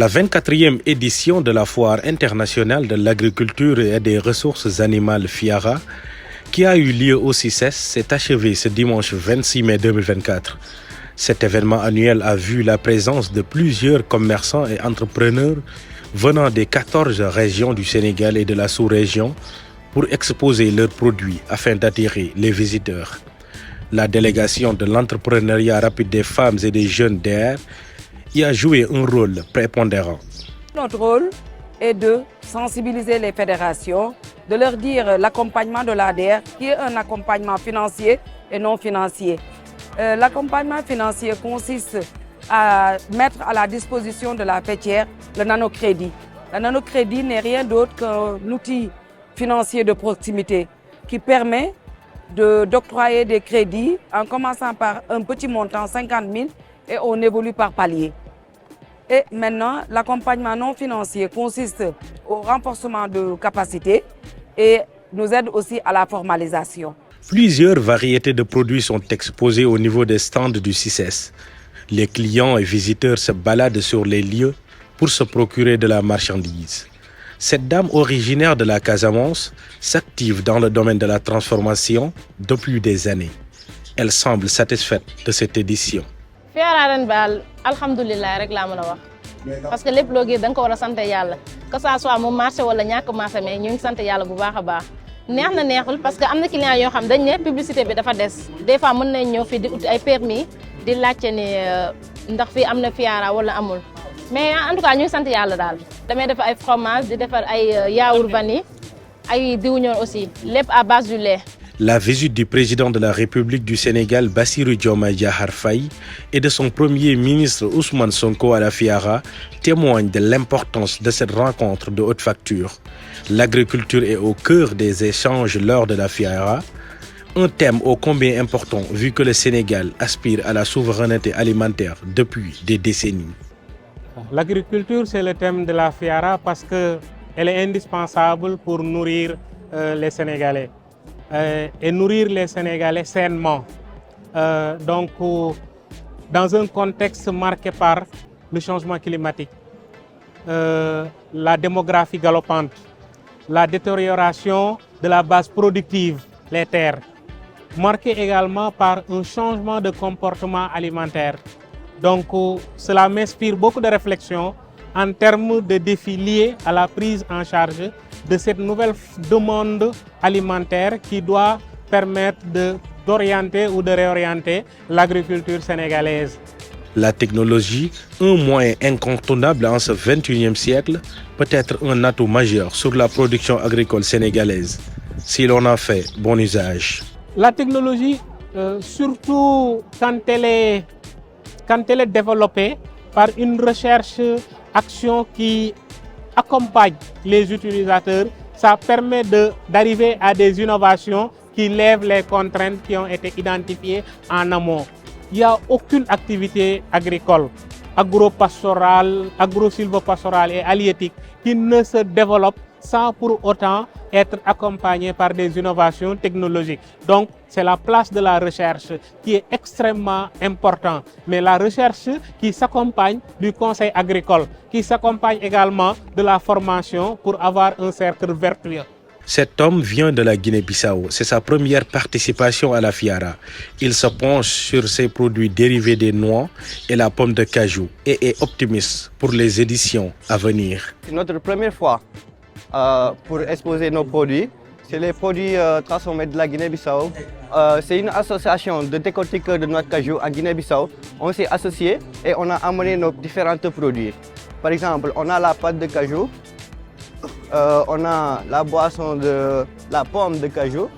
La 24e édition de la Foire internationale de l'agriculture et des ressources animales FIARA, qui a eu lieu au CICES, s'est achevée ce dimanche 26 mai 2024. Cet événement annuel a vu la présence de plusieurs commerçants et entrepreneurs venant des 14 régions du Sénégal et de la sous-région pour exposer leurs produits afin d'attirer les visiteurs. La délégation de l'entrepreneuriat rapide des femmes et des jeunes d'AIR y a joué un rôle prépondérant. Notre rôle est de sensibiliser les fédérations, de leur dire l'accompagnement de l'ADR qui est un accompagnement financier et non financier. L'accompagnement financier consiste à mettre à la disposition de la fêtière le nanocrédit. Le nanocrédit n'est rien d'autre qu'un outil financier de proximité qui permet d'octroyer des crédits en commençant par un petit montant, 50 000, et on évolue par palier. Et maintenant, l'accompagnement non financier consiste au renforcement de capacités et nous aide aussi à la formalisation. Plusieurs variétés de produits sont exposées au niveau des stands du CICES. Les clients et visiteurs se baladent sur les lieux pour se procurer de la marchandise. Cette dame originaire de la Casamance s'active dans le domaine de la transformation depuis des années. Elle semble satisfaite de cette édition. FIARA ren baal alhamdulilah rek laa mën a wax parce que lépp loo gis da nga ko war a sant yàlla que ça soit mu marché wala ñàkk marché mais ñu ngi sant yàlla bu baax a baax neex na neexul parce que am na client yoo xam dañ ne publicité bi dafa des des fois mën nañ ñëw fii di ut ay permis di laajte ni ndax fii am na FIARA wala amul mais en tout cas ñu ngi sant yàlla daal damay def ay fromage di defar ay yaourt vanille ay diw ñoon aussi lépp à base du lait. La visite du président de la République du Sénégal, Bassirou Diomaye Diakhar Faye, et de son premier ministre Ousmane Sonko à la FIARA témoigne de l'importance de cette rencontre de haute facture. L'agriculture est au cœur des échanges lors de la FIARA, un thème ô combien important vu que le Sénégal aspire à la souveraineté alimentaire depuis des décennies. L'agriculture, c'est le thème de la FIARA parce qu'elle est indispensable pour nourrir les Sénégalais. Et nourrir les Sénégalais sainement. Donc, dans un contexte marqué par le changement climatique, la démographie galopante, la détérioration de la base productive, les terres, marqué également par un changement de comportement alimentaire. Donc, cela m'inspire beaucoup de réflexions en termes de défis liés à la prise en charge de cette nouvelle demande alimentaire qui doit permettre d'orienter ou de réorienter l'agriculture sénégalaise. La technologie, un moyen incontournable en ce 21e siècle, peut être un atout majeur sur la production agricole sénégalaise, si l'on en fait bon usage. La technologie, surtout quand elle est développée par une recherche-action qui accompagne les utilisateurs, ça permet d'arriver à des innovations qui lèvent les contraintes qui ont été identifiées en amont. Il n'y a aucune activité agricole, agro-pastorale, agro-sylvopastorale et halieutique qui ne se développe sans pour autant être accompagnée par des innovations technologiques. Donc, c'est la place de la recherche qui est extrêmement importante. Mais la recherche qui s'accompagne du conseil agricole, qui s'accompagne également de la formation pour avoir un cercle vertueux. Cet homme vient de la Guinée-Bissau. C'est sa première participation à la FIARA. Il se penche sur ses produits dérivés des noix et la pomme de cajou et est optimiste pour les éditions à venir. C'est notre première fois pour exposer nos produits. C'est les produits transformés de la Guinée-Bissau. C'est une association de décortiqueurs de noix de cajou à Guinée-Bissau. On s'est associés et on a amené nos différents produits. Par exemple, on a la pâte de cajou, on a la boisson de la pomme de cajou.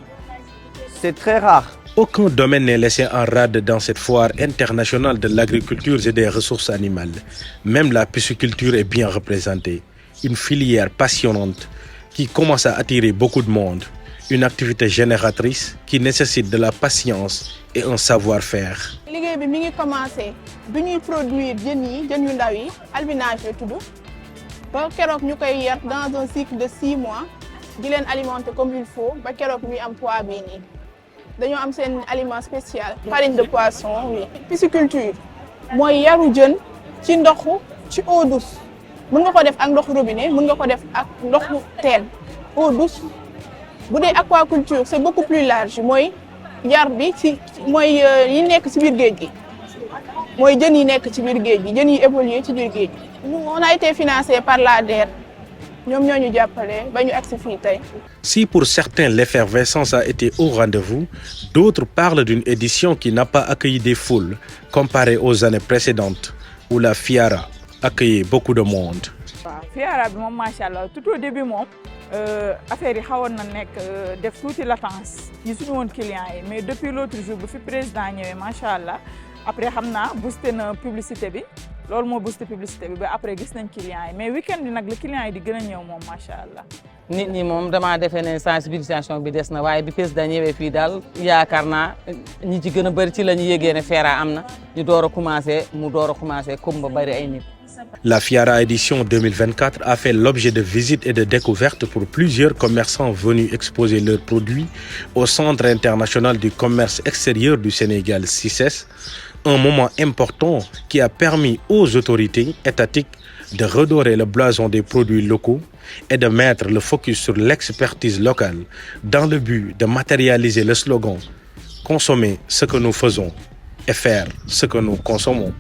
C'est très rare. Aucun domaine n'est laissé en rade dans cette foire internationale de l'agriculture et des ressources animales. Même la pisciculture est bien représentée. Une filière passionnante qui commence à attirer beaucoup de monde. Une activité génératrice qui nécessite de la patience et un savoir-faire. liggéey bi mi ngi commencé bi ñuy produire jën yu ndaw yi albinage la tudd ba keroog ñu koy yar dans un cycle de 6 mois di leen alimenter comme il faut ba keroog ñuy am poids bii nii dañoo am seen aliment spécial farine de poisson. Oui, pisciculture mooy yaru jën ci ndoxu ci eau douce mën nga ko def ak ndoxu robinet mën nga ko def ak ndoxu teen eau douce bu dee aquaculture c'est beaucoup plus large mooy yar bi ci mooy yi nekk ci biir géej gi mooy jën yi nekk ci biir géej gi jën yi évoluer ci biir géej gi. On a été financé par l'ADER ñoom ñoo ñu jàppale ba ñu agsi fii tey. Si pour certains l'effervescence a été au rendez-vous, d'autres parlent d'une édition qui n'a pas accueilli des foules comparée aux années précédentes où la Fiara accueillait beaucoup de monde. waaw Fiara bi moom macha allah tout au début moom affaire yi xawoon na nekk def tuuti latence gisuñu woon clients yi mais depuis l'autre jour bu fi président ñëwee macha allah après xam naa boosté na publicité bi loolu moo boosté publicité bi ba après gis nañ clients yi mais week-end bi nag la clients yi di gën a ñëw moom macha allah. nit ñi moom damaa defee ne sensibilisation bi des na waaye bi président ñëwee fii daal yaakaar naa ñi ci gën a bëri ci la ñu yégee ne Fiara am na ñu door a commencé comme ba bëri ay nit. La Fiara édition 2024 a fait l'objet de visites et de découvertes pour plusieurs commerçants venus exposer leurs produits au Centre international du commerce extérieur du Sénégal, CICES, un moment important qui a permis aux autorités étatiques de redorer le blason des produits locaux et de mettre le focus sur l'expertise locale dans le but de matérialiser le slogan « Consommer ce que nous faisons et faire ce que nous consommons ».